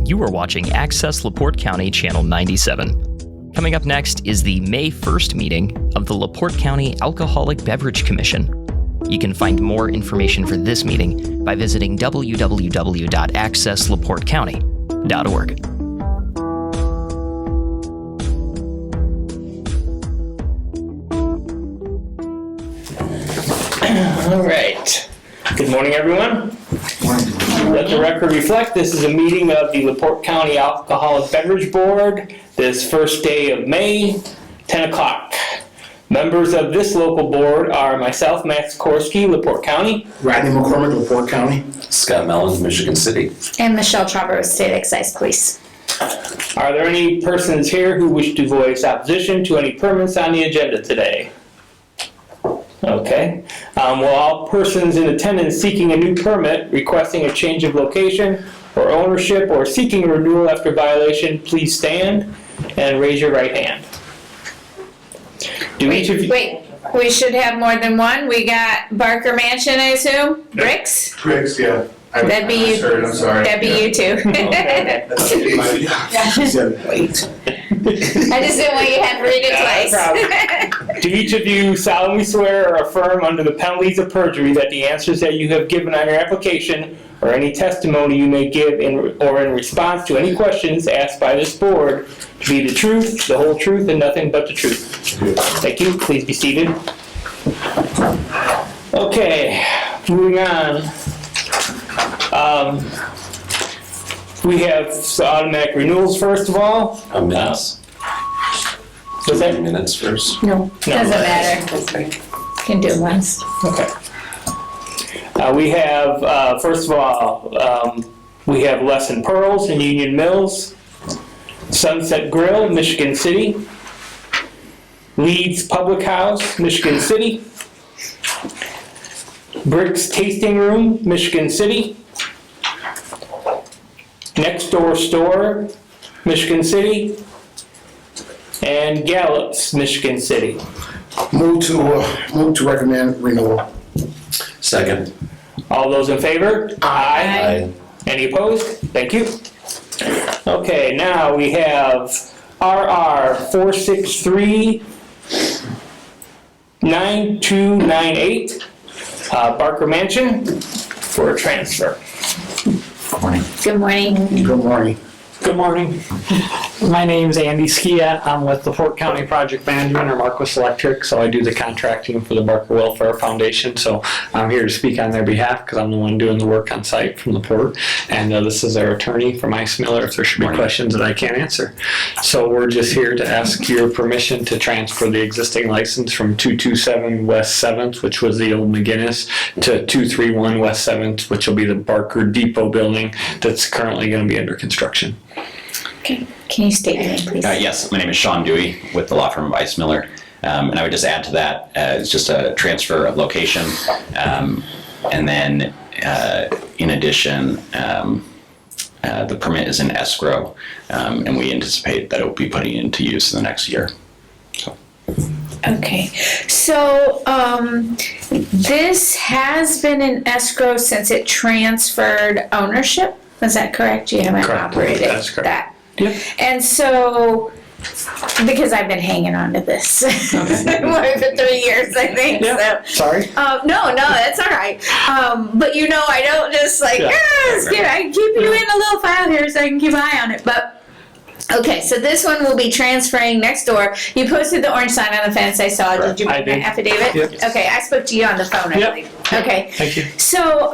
You are watching Access LaPorte County Channel 97. Coming up next is the May 1st meeting of the LaPorte County Alcoholic Beverage Commission. You can find more information for this meeting by visiting www.accesslaportecounty.org. All right. Good morning, everyone. Let the record reflect, this is a meeting of the LaPorte County Alcoholic Beverage Board, this first day of May, 10 o'clock. Members of this local board are myself, Max Korski, LaPorte County. Rodney McCormick, LaPorte County. Scott Mellon, Michigan City. And Michelle Trauber with State Excise Police. Are there any persons here who wish to voice opposition to any permits on the agenda today? Okay. Will all persons in attendance seeking a new permit, requesting a change of location or ownership, or seeking a renewal after violation, please stand and raise your right hand. Wait, we should have more than one. We got Barker Mansion, I assume? Bricks? Bricks, yeah. That'd be you. I'm sorry. That'd be you too. She said, wait. I just didn't want you to have to read it twice. Do each of you solemnly swear or affirm under the penalties of perjury that the answers that you have given on your application or any testimony you may give in response to any questions asked by this board to be the truth, the whole truth, and nothing but the truth? Thank you. Please be seated. Okay, moving on. We have automatic renewals first of all. Minutes. Was that Minutes first? No, doesn't matter. Can do once. Okay. We have, first of all, we have Les and Pearls in Union Mills, Sunset Grill, Michigan City, Leeds Public House, Michigan City, Bricks Tasting Room, Michigan City, Next Door Store, Michigan City, and Gallup's, Michigan City. Move to recommend renewal. Second. All those in favor? Aye. Any opposed? Thank you. Okay, now we have RR 463-9298, Barker Mansion for a transfer. Good morning. Good morning. Good morning. My name's Andy Skia. I'm with LaPorte County Project Management or Marquis Electric, so I do the contracting for the Barker Welfare Foundation. So I'm here to speak on their behalf because I'm the one doing the work on site from LaPorte. And this is their attorney from Ice Miller if there should be questions that I can't answer. So we're just here to ask your permission to transfer the existing license from 227 West 7th, which was the old McGinnis, to 231 West 7th, which will be the Barker Depot building that's currently going to be under construction. Okay. Can you state your name, please? Yes, my name is Sean Dewey with the law firm of Ice Miller. And I would just add to that, it's just a transfer of location. And then in addition, the permit is in escrow, and we anticipate that it will be putting into use in the next year. So. Okay, so this has been in escrow since it transferred ownership. Is that correct? You haven't operated That's correct. that. Yep. And so, because I've been hanging on to this more for 3 years, I think. Yep. So. Sorry. No, that's all right. But I don't just I can keep you in a little file here so I can keep an eye on it. But okay, so this one will be transferring next door. You posted the orange sign on the fence. I saw. Did you make an affidavit? Yep. Okay, I spoke to you on the phone, I believe. Okay. Thank you. So,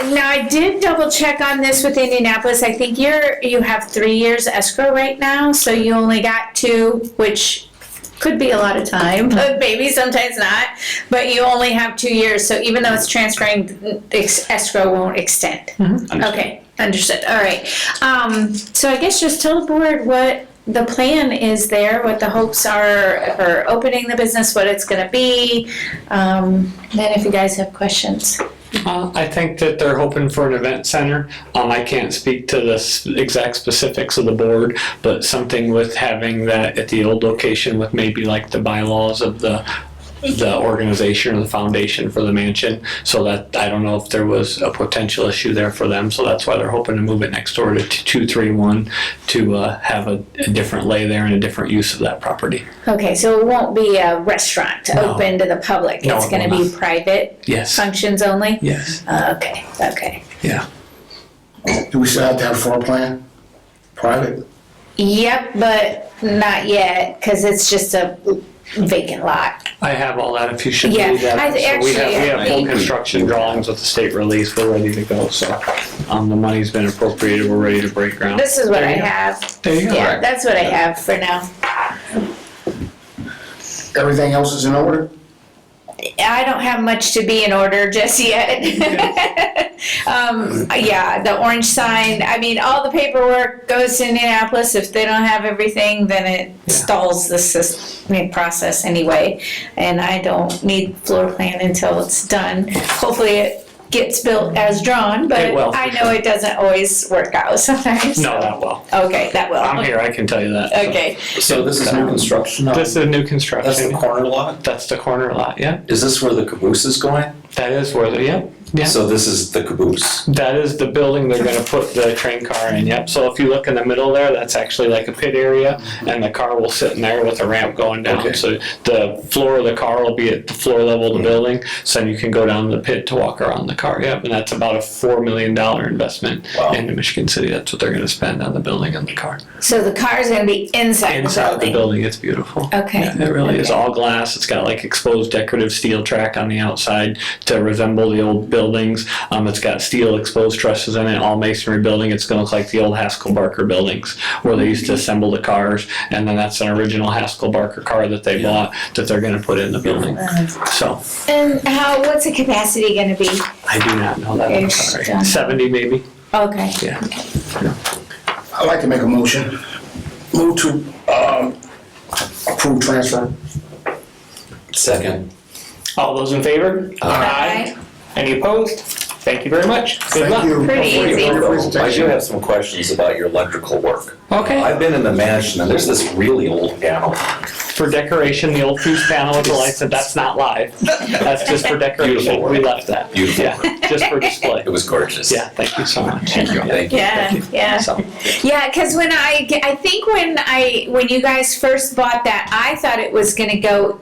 now I did double check on this with Indianapolis. I think you have 3 years escrow right now, so you only got 2, which could be a lot of time, but maybe sometimes not. But you only have 2 years, so even though it's transferring, escrow won't extend. Mm-hmm. Okay, understood. All right. So I guess just tell the board what the plan is there, what the hopes are for opening the business, what it's going to be. Then if you guys have questions. I think that they're hoping for an event center. I can't speak to the exact specifics of the board, but something with having that at the old location with maybe like the bylaws of the the organization or the foundation for the mansion. So that, I don't know if there was a potential issue there for them. So that's why they're hoping to move it next door to 231 to have a different lay there and a different use of that property. Okay, so it won't be a restaurant No. open to the public? No, It's it gonna will be private Yes. functions only? Yes. Okay. Yeah. Do we still have to have a floor plan? Private? Yep, but not yet, cause it's just a vacant lot. I have all that if you should Yeah, need that. I So we have actually- full construction drawings with the state release. We're ready to go. So the money's been appropriated. We're ready to break ground. This is what There I you go. have. There you go. Yeah, that's what I have for now. Everything else is in order? I don't have much to be in order just yet. Yeah, the orange sign, I mean, all the paperwork goes to Indianapolis. If they don't have everything, then it stalls the process anyway. And I don't need floor plan until it's done. Hopefully it gets built as drawn, but It will, for I know sure. it doesn't always work out sometimes. No, that will. Okay, that will. I'm here. I can tell you that. So. Okay. So this is new construction? This is new That's construction. the corner lot? That's the corner lot. Yeah. Is this where the caboose is going? That is where the yeah. So this is the caboose? That is the building they're gonna put the train car in, yep. So if you look in the middle there, that's actually like a pit area, and the car will sit in there with a ramp going down. Okay. So the floor of the car will be at the floor level of the building, so then you can go down the pit to walk around the car, yep. And that's about a $4 million investment Wow. into Michigan City. That's what they're gonna spend on the building and the car. So the car's gonna be inside Inside the the building, it's beautiful. Okay. Yeah, it really is all glass. It's got like exposed decorative steel track on the outside to resemble the old buildings. It's got steel exposed trusses in it, all masonry building. It's gonna look like the old Haskell Barker buildings where they used to assemble the cars. And then that's an original Haskell Barker car that they bought that they're gonna put in the building. So, And what's the capacity gonna be? I do not know that. I'm Ish, sorry. don't know. 70 maybe? Okay. Yeah. I'd like to make a motion. Move to, approve transfer. Second. All those in favor? Aye. Any opposed? Thank you very much. Good luck. Thank you. Pretty for your easy. I do have some questions about your electrical work. Okay. I've been in the mansion and there's this really old panel. For decoration, the old fuse panel with the lights, that's not live. That's just for decoration. Beautiful work. We left that. Beautiful Yeah, just for display. It was gorgeous. Yeah, thank you so much. Thank you. Thank you. Yeah. So, Yeah, because when I think when you guys first bought that, I thought it was gonna go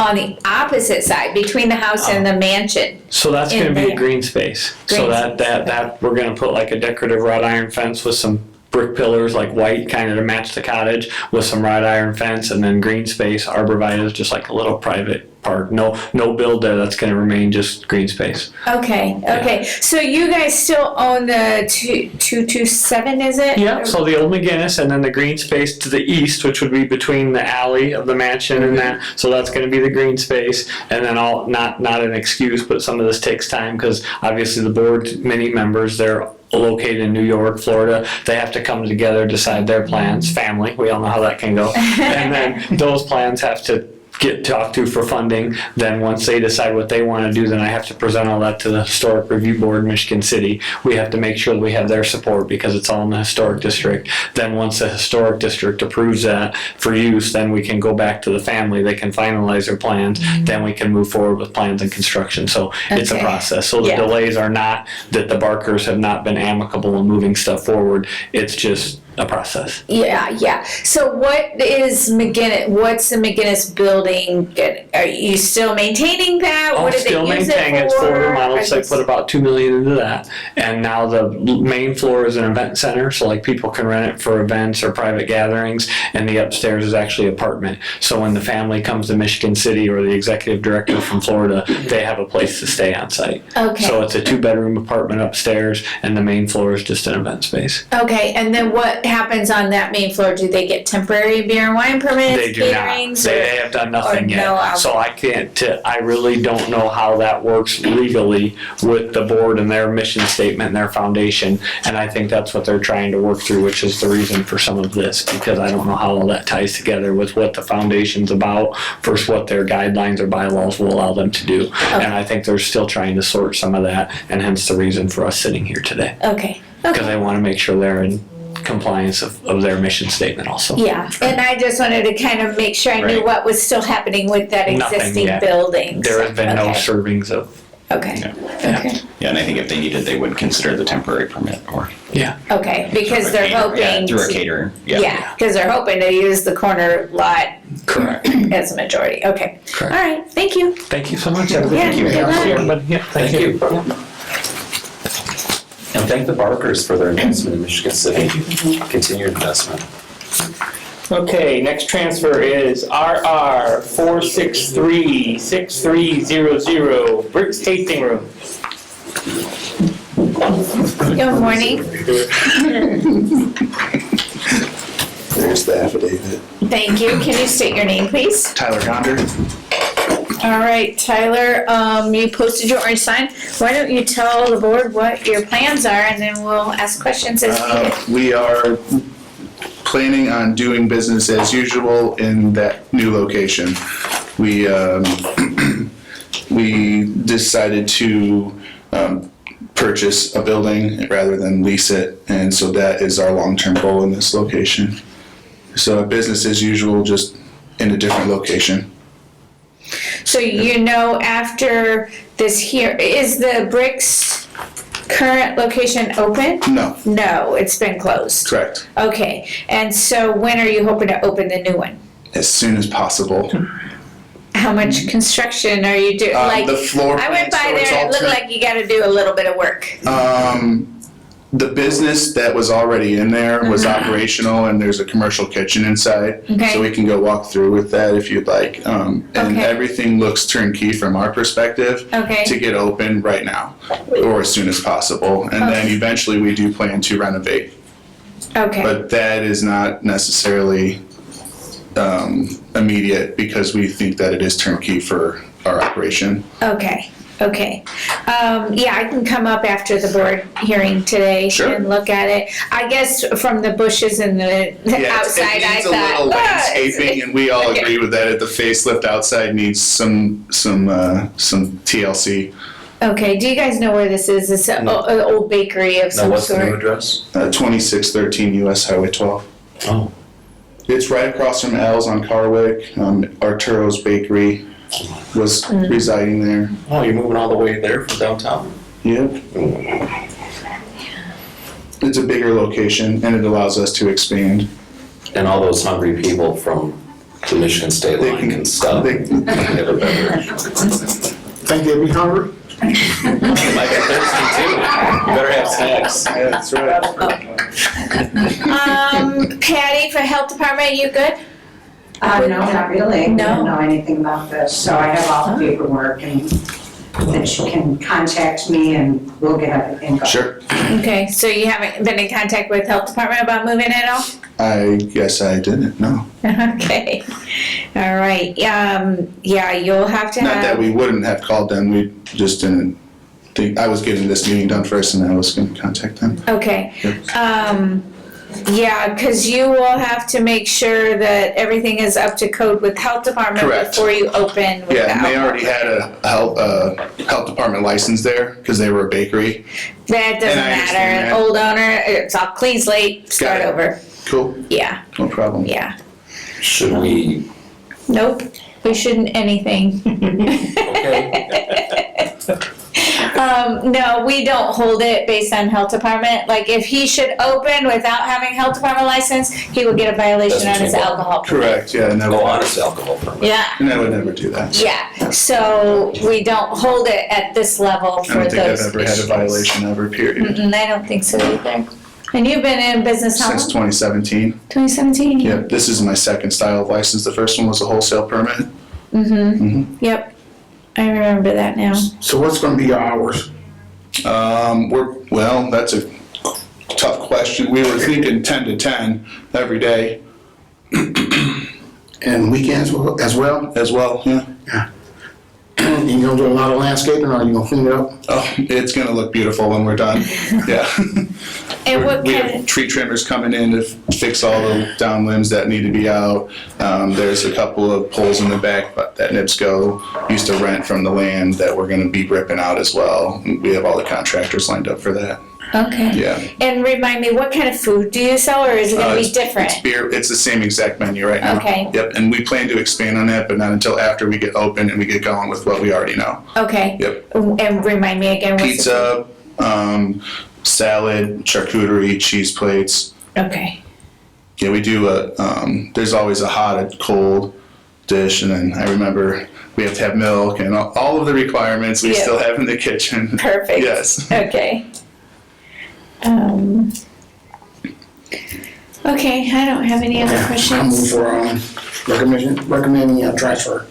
on the opposite side, between the house and the mansion. so that's In gonna be a there. green space. So Green that we're gonna put like a decorative wrought iron fence with some brick pillars, like white, kind of to match the cottage, with some wrought iron fence, and then green space, arborvitae, just like a little private park. No build there. That's gonna remain just green space. Okay. So you guys still own the 227, is it? Yeah, so the old McGinnis and then the green space to the east, which would be between the alley of the mansion and that. So that's gonna be the green space. And then not an excuse, but some of this takes time because obviously the board, many members, they're located in New York, Florida. They have to come together, decide their plans, family, we all know how that can go. And then those plans have to get talked to for funding. Then once they decide what they want to do, then I have to present all that to the Historic Review Board in Michigan City. We have to make sure that we have their support because it's all in the historic district. Then once the historic district approves that for use, then we can go back to the family. They can finalize their plans. Then we can move forward with plans and construction. So it's a Okay. process. So the Yeah. delays are not that the Barkers have not been amicable in moving stuff forward. It's just a process. Yeah. So what's the McGinnis building? Are you still maintaining that? Oh, What do still they use maintaining it it, for? Ford remodeled, Or so they just- put about $2 million into that. And now the main floor is an event center, so like people can rent it for events or private gatherings, and the upstairs is actually apartment. So when the family comes to Michigan City or the executive director from Florida, they have a place to stay on site. Okay. So it's a 2-bedroom apartment upstairs, and the main floor is just an event space. Okay, and then what happens on that main floor? Do they get temporary beer and wine permits, They do not. caterings? They have done nothing or no yet. So I I really don't know how that works legally with the board and their mission statement and their foundation. And I think that's what they're trying to work through, which is the reason for some of this, because I don't know how all that ties together with what the foundation's about versus what their guidelines or bylaws will allow them to do. And I think they're still trying to sort some of that, and hence the reason for us sitting here today. Okay. Because they want to make sure they're in compliance of their mission statement also. Yeah, and I just wanted to kind of make sure I knew Right. what was still happening with that Nothing existing yet. building. There has been no Okay. servings of, Okay, Yeah. okay, Yeah, and I think if they needed, they would consider the temporary permit or. yeah. okay, because they're Yeah, hoping through a to, caterer, yeah, because they're hoping to use the corner lot Correct. as a majority, okay. All Correct. right, thank you. Thank you so much. Have a good Yeah, evening. good luck. Everybody. Yeah, thank you. And thank the Barkers for their investment in Michigan City. Continued investment. Okay, next transfer is RR 463-6300, Bricks Tasting Room. Good morning. There's the affidavit. Thank you. Can you state your name, please? Tyler Gonder. All right, Tyler, you posted your orange sign. Why don't you tell the board what your plans are, and then we'll ask questions as needed. We are planning on doing business as usual in that new location. We we decided to purchase a building rather than lease it, and so that is our long-term goal in this location. So business as usual, just in a different location. So you know, after this here, is the Bricks current location open? No, No, it's been closed. correct. Okay, and so when are you hoping to open the new one? As soon as possible. How much construction are you doing? Like, The floor I went plan, by so it's there, all it looked trim- like you gotta do a little bit of work. The business that was already in there was operational, and there's a commercial kitchen inside. Okay. So we can go walk through with that if you'd like. And Okay. everything looks turnkey from our perspective Okay. to get open right now, or as soon as possible. And then Okay. eventually we do plan to renovate. Okay, But that is not necessarily immediate, because we think that it is turnkey for our operation. okay, okay. Yeah, I can come up after the board hearing today Sure. and look at it. I guess from the bushes and the outside, I It needs a thought. little "Ah, landscaping, and we all Okay. agree with that. The facelift outside needs some TLC. Okay, do you guys know where this is? It's an old bakery of Now, some what's the new sort. address? 2613 US Highway 12. Oh. It's right across from Al's on Carwick. Arturo's Bakery was residing there. Oh, you're moving all the way there from downtown? Yep. It's a bigger location, and it allows us to expand. And all those hungry people from the Michigan state They line can- can stop. they- and get a beverage. Think they'd be hungry? Might get thirsty too. You better have snacks. That's right. Patty for Health Department, you good? No, not really. No? I don't know anything about this, so I have all the paperwork, and then she can contact me and we'll get everything going. Sure. Okay, so you haven't been in contact with Health Department about moving at all? I guess I didn't, no. Okay, all right, yeah, you'll have to Not that have, we wouldn't have called them, we just didn't think, I was getting this meeting done first, and I was gonna contact them. okay. Yeah, because you will have to make sure that everything is up to code with Health Department Correct. before you open with the Yeah, and they alcohol. already had a health department license there, because they were a bakery. That doesn't And I understand matter, that. old owner, it's all clean slate, start it. over, Cool, yeah, no problem. yeah. Should we? Nope, we shouldn't anything. Okay. No, we don't hold it based on health department. Like, if he should open without having health department license, he would get a violation That's on his between alcohol permit. Correct, yeah, and I Go would, on as alcohol permit. Yeah, and I would never do that. yeah, so we don't hold it at this level I for don't think I've those ever had a issues. violation ever, period, I don't think so either. And you've been in business how since long? 2017. 2017? Yep, this is my second style of license. The first one was a wholesale permit. Yep, I remember that now. So what's gonna be your hours? Well, that's a tough question. We were thinking 10 to 10 every day And weekends as well? as well, yeah. You gonna do a lot of landscaping, or are you gonna clean it up? Oh, it's gonna look beautiful when we're done, yeah. And what We kind have of, tree trimmers coming in to fix all the down limbs that need to be out. There's a couple of poles in the back that NIPSCO used to rent from the land that we're gonna be ripping out as well. We have all the contractors lined up for that. Okay. Yeah. And remind me, what kind of food do you sell, or is it gonna be different? It's beer. It's the same exact menu right now. Okay. Yep. And we plan to expand on that, but not until after we get open and we get going with what we already know. Okay. Yep. And remind me again, what's the Pizza, salad, charcuterie, cheese plates. food? Okay. Yeah, we do there's always a hot and cold dish, and then I remember we have to have milk and all of the requirements we Yeah. still have in the kitchen. Perfect. Yes. Okay. Okay, I don't have any other I move questions. for, recommending transfer.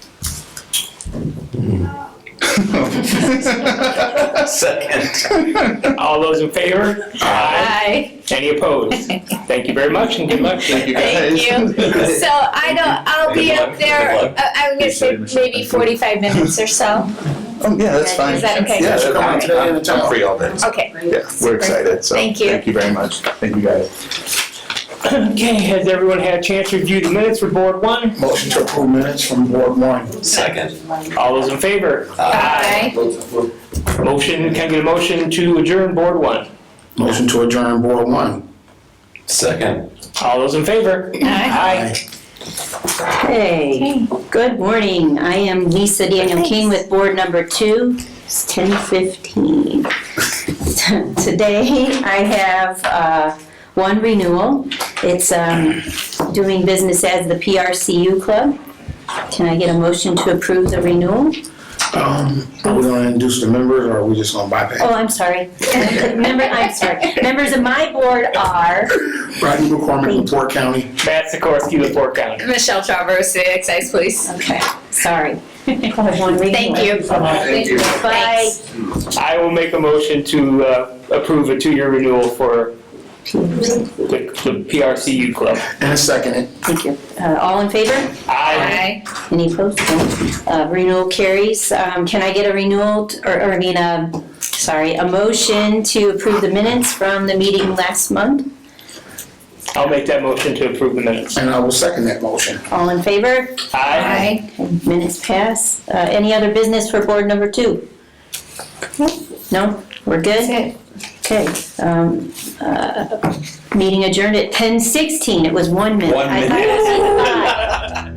Second. All those in favor? Aye. Any opposed? Thank you very much and good luck. Thank you Thank guys. you. So I'll be Good luck, up there, good luck. I'm gonna say maybe 45 minutes or so. Oh, yeah, that's fine. Is that okay? Yeah, sure. Come on today I'm anytime. free all day. So. Okay. Yeah, we're excited. So Thank you. Thank you very much. Thank you guys. Okay, has everyone had a chance to review the minutes for Board 1? Motion to approve minutes from Board 1. Second. All those in favor? Aye. Motion, can I get a motion to adjourn Board 1? Motion to adjourn Board 1. Second. All those in favor? Aye. Hey, good morning. I am Lisa Daniel King with Board Number 2. It's 10:15. Today I have one renewal. It's doing business as the PRCU Club. Can I get a motion to approve the renewal? Are we gonna introduce the members, or are we just gonna bypass? Oh, I'm sorry. I'm sorry. Members of my board are, Rodney McCormick, LaPorte County. Matt Sikorsky, LaPorte County. Michelle Travers, City Excise Police. okay, sorry. One renewal. Thank you. Thank you. Bye. I will make a motion to approve a 2-year renewal for the PRCU Club. And a second. Thank you. All in favor? Aye. Any opposed? No. Renewal carries. Can I get a renewal, a motion to approve the minutes from the meeting last month? I'll make that motion to approve the minutes. And I will second that motion. All in favor? Aye. Okay, minutes pass. Any other business for board number 2? No? We're good? That's it. Okay. Meeting adjourned at 10:16. It was 1 minute. 1 minute. I thought it was 5.